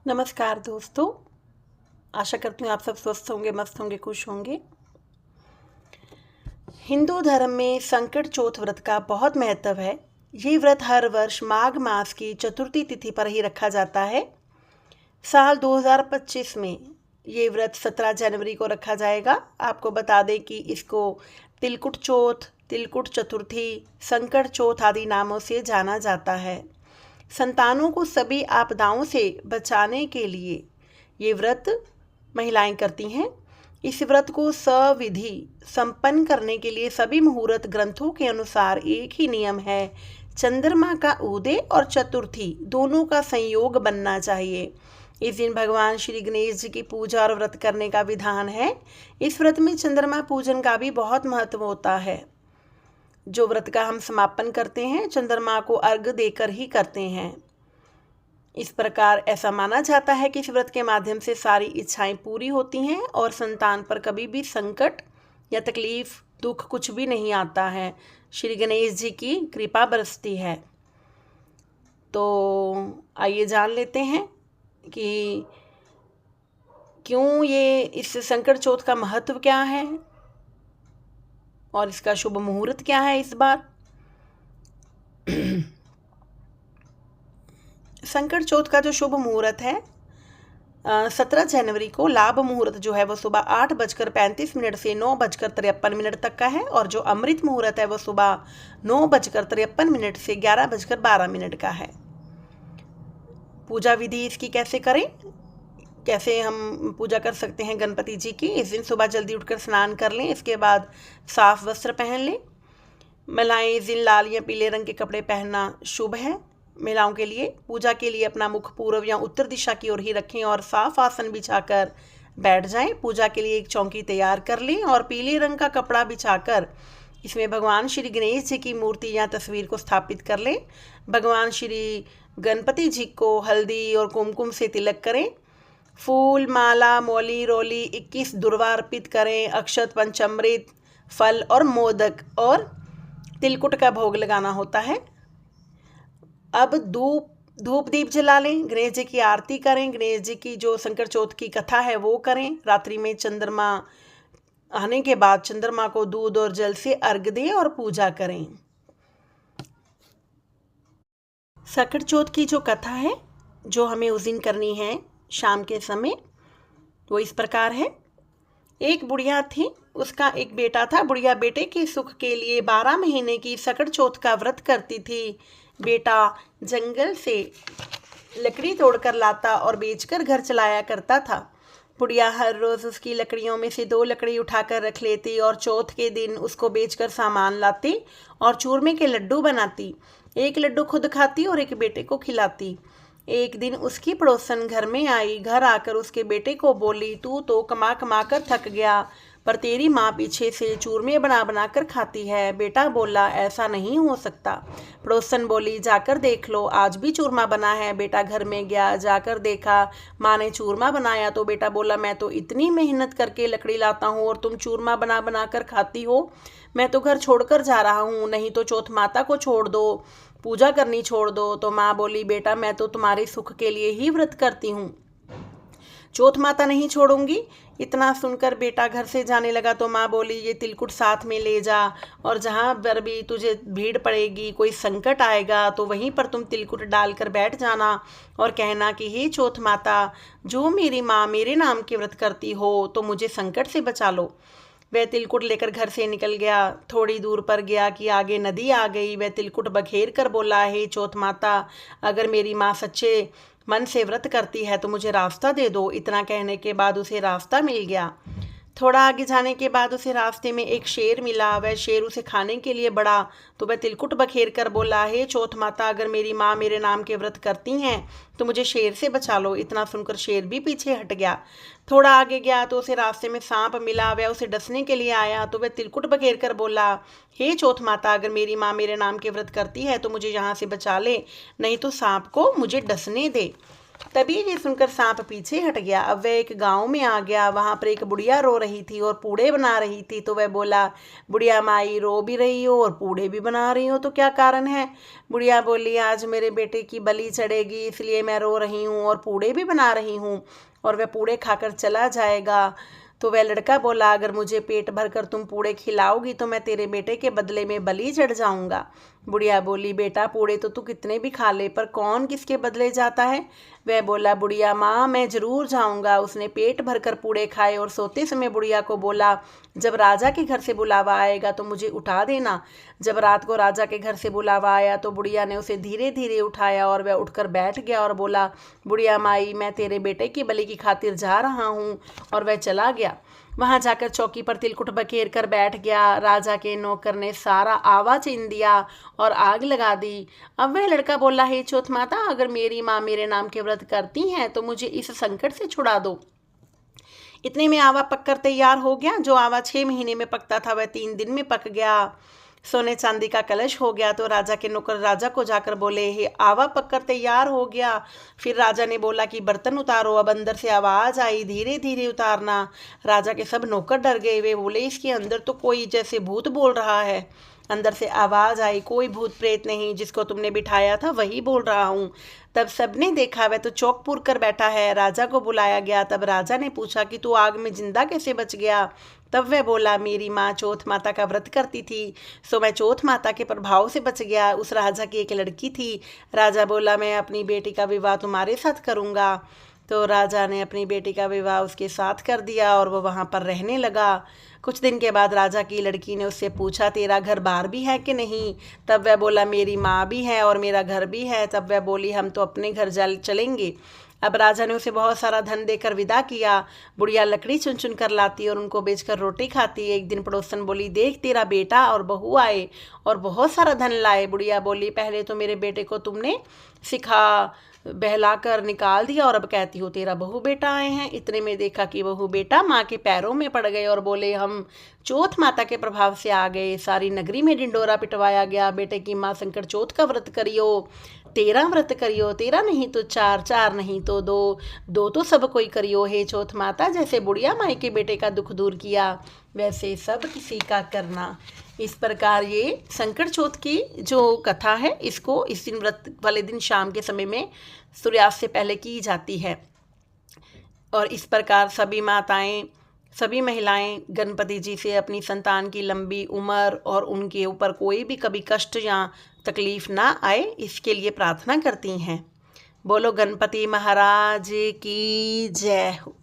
नमस्कार दोस्तों। आशा करती हूँ आप सब स्वस्थ होंगे, मस्त होंगे, खुश होंगे। हिंदू धर्म में संकट चौथ व्रत का बहुत महत्व है। ये व्रत हर वर्ष माघ मास की चतुर्थी तिथि पर ही रखा जाता है। साल 2025 में ये व्रत 17 जनवरी को रखा जाएगा। आपको बता दें कि इसको तिलकुट चौथ, तिलकुट चतुर्थी, संकट चौथ आदि नामों से जाना जाता है। संतानों को सभी आपदाओं से बचाने के लिए ये व्रत महिलाएं करती हैं। इस व्रत को सविधि संपन्न करने के लिए सभी मुहूर्त ग्रंथों के अनुसार एक ही नियम है, चंद्रमा का उदय और चतुर्थी दोनों का संयोग बनना चाहिए। इस दिन भगवान श्री गणेश जी की पूजा और व्रत करने का विधान है। इस व्रत में चंद्रमा पूजन का भी बहुत महत्व होता है। जो व्रत का हम समापन करते हैं चंद्रमा को अर्घ देकर ही करते हैं। इस प्रकार ऐसा माना जाता है कि इस व्रत के माध्यम से सारी इच्छाएं पूरी होती हैं और संतान पर कभी भी संकट या तकलीफ, दुख कुछ भी नहीं आता है। श्री गणेश जी की कृपा बरसती है। तो आइए जान लेते हैं कि क्यों ये इस संकट चौथ का महत्व क्या है और इसका शुभ मुहूर्त क्या है इस बार। संकट चौथ का जो शुभ मुहूर्त है 17 जनवरी को लाभ मुहूर्त जो है वो सुबह 8:35 से 9:53 तक का है और जो अमृत मुहूर्त है वो सुबह 9:53 से 11:12 का है। पूजा विधि इसकी कैसे करें, कैसे हम पूजा कर सकते हैं गणपति जी की। इस दिन सुबह जल्दी उठकर स्नान कर लें, इसके बाद साफ वस्त्र पहन लें। महिलाएं इस दिन लाल या पीले रंग के कपड़े पहनना शुभ है। महिलाओं के लिए पूजा के लिए अपना मुख पूर्व या उत्तर दिशा की ओर ही रखें और साफ आसन बिछाकर बैठ जाएं। पूजा के लिए एक चौकी तैयार कर लें और पीले रंग का कपड़ा बिछाकर इसमें भगवान श्री गणेश जी की मूर्ति या तस्वीर को स्थापित कर लें। भगवान श्री गणपति जी को हल्दी और कुमकुम से तिलक करें। फूल, माला, मौली, रोली 21 दुर्वा अर्पित करें। अक्षत, पंचामृत, फल और मोदक और तिलकुट का भोग लगाना होता है। अब धूप दीप जला लें, गणेश जी की आरती करें। गणेश जी की जो संकट चौथ की कथा है वो करें। रात्रि में चंद्रमा आने के बाद चंद्रमा को दूध और जल से अर्घ दें और पूजा करें। संकट चौथ की जो कथा है जो हमें उस दिन करनी है शाम के समय, वो इस प्रकार है। एक बुढ़िया थी, उसका एक बेटा था। बुढ़िया बेटे के सुख के लिए 12 महीने की संकट चौथ का व्रत करती थी। बेटा जंगल से लकड़ी तोड़कर लाता और बेचकर घर चलाया करता था। बुढ़िया हर रोज़ उसकी लकड़ियों में से 2 लकड़ी उठाकर रख लेती और चौथ के दिन उसको बेचकर सामान लाती और चूरमे के लड्डू बनाती। एक लड्डू खुद खाती और एक बेटे को खिलाती। एक दिन उसकी पड़ोसन घर में आई। घर आकर उसके बेटे को बोली, तू तो कमा कमा कर थक गया, पर तेरी माँ पीछे से चूरमे बना बना कर खाती है। बेटा बोला, ऐसा नहीं हो सकता। पड़ोसन बोली, जाकर देख लो, आज भी चूरमा बना है। बेटा घर में गया, जाकर देखा, माँ ने चूरमा बनाया। तो बेटा बोला, मैं तो इतनी मेहनत करके लकड़ी लाता हूँ और तुम चूरमा बना बना कर खाती हो। मैं तो घर छोड़कर जा रहा हूँ, नहीं तो चौथ माता को छोड़ दो, पूजा करनी छोड़ दो। तो माँ बोली, बेटा मैं तो तुम्हारे सुख के लिए ही व्रत करती हूँ, चौथ माता नहीं छोड़ूंगी। इतना सुनकर बेटा घर से जाने लगा तो माँ बोली, ये तिलकुट साथ में ले जा और जहाँ पर भी तुझे भीड़ पड़ेगी, कोई संकट आएगा तो वहीं पर तुम तिलकुट डालकर बैठ जाना और कहना कि हे चौथ माता, जो मेरी माँ मेरे नाम के व्रत करती हो तो मुझे संकट से बचा लो। वह तिलकुट लेकर घर से निकल गया। थोड़ी दूर पर गया कि आगे नदी आ गई। वह तिलकुट बखेर कर बोला, हे चौथ माता, अगर मेरी माँ सच्चे मन से व्रत करती है तो मुझे रास्ता दे दो। इतना कहने के बाद उसे रास्ता मिल गया। थोड़ा आगे जाने के बाद उसे रास्ते में एक शेर मिला। वह शेर उसे खाने के लिए बढ़ा तो वह तिलकुट बखेर कर बोला, हे चौथ माता, अगर मेरी माँ मेरे नाम के व्रत करती हैं तो मुझे शेर से बचा लो। इतना सुनकर शेर भी पीछे हट गया। थोड़ा आगे गया तो उसे रास्ते में सांप मिला। वह उसे डसने के लिए आया तो वह तिलकुट बखेर कर बोला, हे चौथ माता, अगर मेरी माँ मेरे नाम के व्रत करती है तो मुझे यहाँ से बचा ले, नहीं तो सांप को मुझे डसने दे। तभी ये सुनकर सांप पीछे हट गया। अब वह एक गांव में आ गया। वहां पर एक बुढ़िया रो रही थी और पूड़े बना रही थी। तो वह बोला, बुढ़िया माई, रो भी रही हो और पूड़े भी बना रही हो, तो क्या कारण है? बुढ़िया बोली, आज मेरे बेटे की बलि चढ़ेगी, इसलिए मैं रो रही हूँ और पूड़े भी बना रही हूँ, और वह पूड़े खाकर चला जाएगा। तो वह लड़का बोला, अगर मुझे पेट भरकर तुम पूड़े खिलाओगी तो मैं तेरे बेटे के बदले में बलि चढ़ जाऊंगा। बुढ़िया बोली, बेटा पूड़े तो तू कितने भी खा ले, पर कौन किसके बदले जाता है? वह बोला, बुढ़िया माँ, मैं जरूर जाऊंगा। उसने पेट भरकर पूड़े खाए और सोते समय बुढ़िया को बोला, जब राजा के घर से बुलावा आएगा तो मुझे उठा देना। जब रात को राजा के घर से बुलावा आया तो बुढ़िया ने उसे धीरे धीरे उठाया और वह उठकर बैठ गया और बोला, बुढ़िया माई, मैं तेरे बेटे की बलि की खातिर जा रहा हूँ। और वह चला गया। वहां जाकर चौकी पर तिलकुट बखेर कर बैठ गया। राजा के नौकर ने सारा आवा छीन दिया और आग लगा दी। अब वह लड़का बोला, हे चौथ माता, अगर मेरी माँ मेरे नाम के व्रत करती हैं तो मुझे इस संकट से छुड़ा दो। इतने में आवा पककर तैयार हो गया। जो आवा 6 महीने में पकता था वह 3 दिन में पक गया। सोने चांदी का कलश हो गया। तो राजा के नौकर राजा को जाकर बोले, हे आवा पककर तैयार हो गया। फिर राजा ने बोला कि बर्तन उतारो। अब अंदर से आवाज आई, धीरे धीरे उतारना। राजा के सब नौकर डर गए। वे बोले, इसके अंदर तो कोई जैसे भूत बोल रहा है। अंदर से आवाज आई, कोई भूत प्रेत नहीं, जिसको तुमने बिठाया था वही बोल रहा हूँ। तब सबने देखा वह तो चौक पूर कर बैठा है। राजा को बुलाया गया। तब राजा ने पूछा कि तू आग में जिंदा कैसे बच गया? तब वह बोला, मेरी माँ चौथ माता का व्रत करती थी, सो मैं चौथ माता के प्रभाव से बच गया। उस राजा की एक लड़की थी। राजा बोला, मैं अपनी बेटी का विवाह तुम्हारे साथ करूँगा। तो राजा ने अपनी बेटी का विवाह उसके साथ कर दिया और वो वहाँ पर रहने लगा। कुछ दिन के बाद राजा की लड़की ने उससे पूछा, तेरा घर बार भी है कि नहीं? तब वह बोला, मेरी माँ भी है और मेरा घर भी है। तब वह बोली, हम तो अपने घर चलेंगे। अब राजा ने उसे बहुत सारा धन देकर विदा किया। बुढ़िया लकड़ी चुन चुन कर लाती और उनको बेचकर रोटी खाती। एक दिन पड़ोसन बोली, देख तेरा बेटा और बहू आए और बहुत सारा धन लाए। बुढ़िया बोली, पहले तो मेरे बेटे को तुमने सिखा बहलाकर निकाल दिया और अब कहती हो तेरा बहू बेटा आए हैं। इतने में देखा कि बहू बेटा माँ के पैरों में पड़ गए और बोले, हम चौथ माता के प्रभाव से आ गए। सारी नगरी में ढिंडोरा पिटवाया गया, बेटे की माँ संकट चौथ का व्रत करियो, 13 व्रत करियो, 13 नहीं तो 4, 4 नहीं तो 2, 2 तो सब कोई करियो। हे चौथ माता, जैसे बुढ़िया माई के बेटे का दुख दूर किया वैसे सब किसी का करना। इस प्रकार ये संकट चौथ की जो कथा है, इसको इस दिन व्रत वाले दिन शाम के समय में सूर्यास्त से पहले की जाती है। और इस प्रकार सभी माताएं, सभी महिलाएं गणपति जी से अपनी संतान की लंबी उम्र और उनके ऊपर कोई भी कभी कष्ट या तकलीफ ना आए, इसके लिए प्रार्थना करती हैं। बोलो गणपति महाराज की जय हो।